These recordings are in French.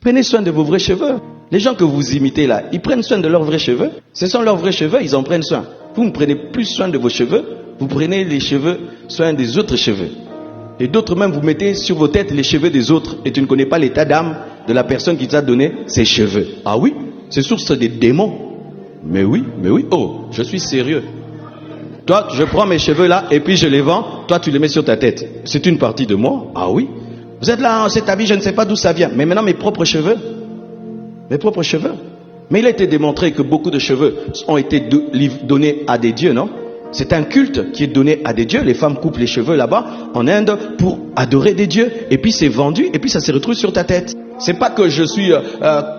Prenez soin de vos vrais cheveux. Les gens que vous imitez là, ils prennent soin de leurs vrais cheveux. Ce sont leurs vrais cheveux, ils en prennent soin. Vous ne prenez plus soin de vos cheveux, vous prenez les cheveux, soin des autres cheveux. Et d'autres même, vous mettez sur vos têtes les cheveux des autres et tu ne connais pas l'état d'âme de la personne qui t'a donné ses cheveux. Ah oui, c'est source des démons. Mais oui, oh, je suis sérieux. Toi, je prends mes cheveux là et puis je les vends, toi tu les mets sur ta tête. C'est une partie de moi. Ah oui. Vous êtes là, c'est ta vie, je ne sais pas d'où ça vient. Mais maintenant mes propres cheveux. Mais il a été démontré que beaucoup de cheveux ont été donnés à des dieux, non? C'est un culte qui est donné à des dieux. Les femmes coupent les cheveux là-bas, en Inde, pour adorer des dieux. Et puis c'est vendu, et puis ça se retrouve sur ta tête. C'est pas que je suis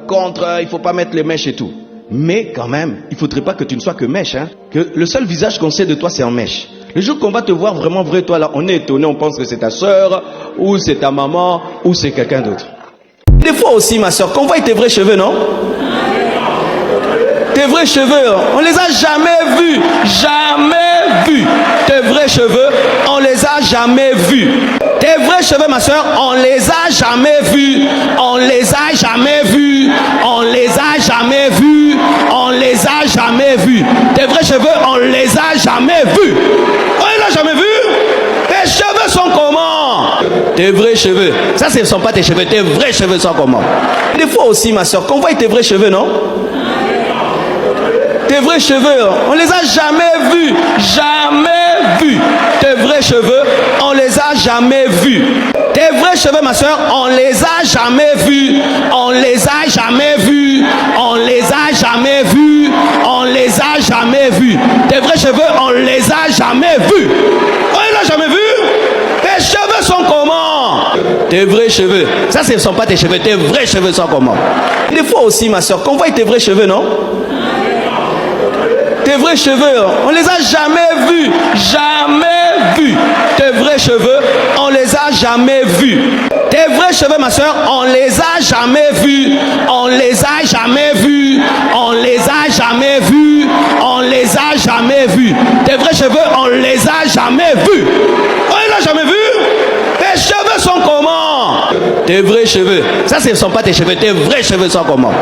contre, il faut pas mettre les mèches et tout. Mais quand même, il faudrait pas que tu ne sois que mèche, hein. Que le seul visage qu'on sait de toi, c'est en mèche. Le jour qu'on va te voir vraiment vrai, toi là, on est étonné, on pense que c'est ta soeur, ou c'est ta maman, ou c'est quelqu'un d'autre. Des fois aussi, ma soeur, qu'on voit tes vrais cheveux, non? Tes vrais cheveux, on les a jamais vus. Jamais vus. Tes vrais cheveux, on les a jamais vus. Tes vrais cheveux, ma soeur, on les a jamais vus. On les a jamais vus. On les a jamais vus. On les a jamais vus. Tes vrais cheveux, on les a jamais vus. On les a jamais vus. Tes cheveux sont comment? Tes vrais cheveux. Ça, ce ne sont pas tes cheveux. Tes vrais cheveux sont comment? Des fois aussi, ma soeur, qu'on voit tes vrais cheveux, non? Tes vrais cheveux, on les a jamais vus. Jamais vus. Tes vrais cheveux, on les a jamais vus. Tes vrais cheveux, ma soeur, on les a jamais vus. On les a jamais vus. On les a jamais vus. On les a jamais vus. Tes vrais cheveux, on les a jamais vus. On les a jamais vus. Tes cheveux sont comment? Tes vrais cheveux. Ça, ce ne sont pas tes cheveux. Tes vrais cheveux sont comment? Des fois aussi, ma soeur, qu'on voit tes vrais cheveux, non? Tes vrais cheveux, on les a jamais vus. Jamais vus. Tes vrais cheveux, on les a jamais vus. Tes vrais cheveux, ma soeur, on les a jamais vus. On les a jamais vus. On les a jamais vus. On les a jamais vus. Tes vrais cheveux, on les a jamais vus. On les a jamais vus. Tes cheveux sont comment? Tes vrais cheveux. Ça, ce ne sont pas tes cheveux. Tes vrais cheveux sont comment?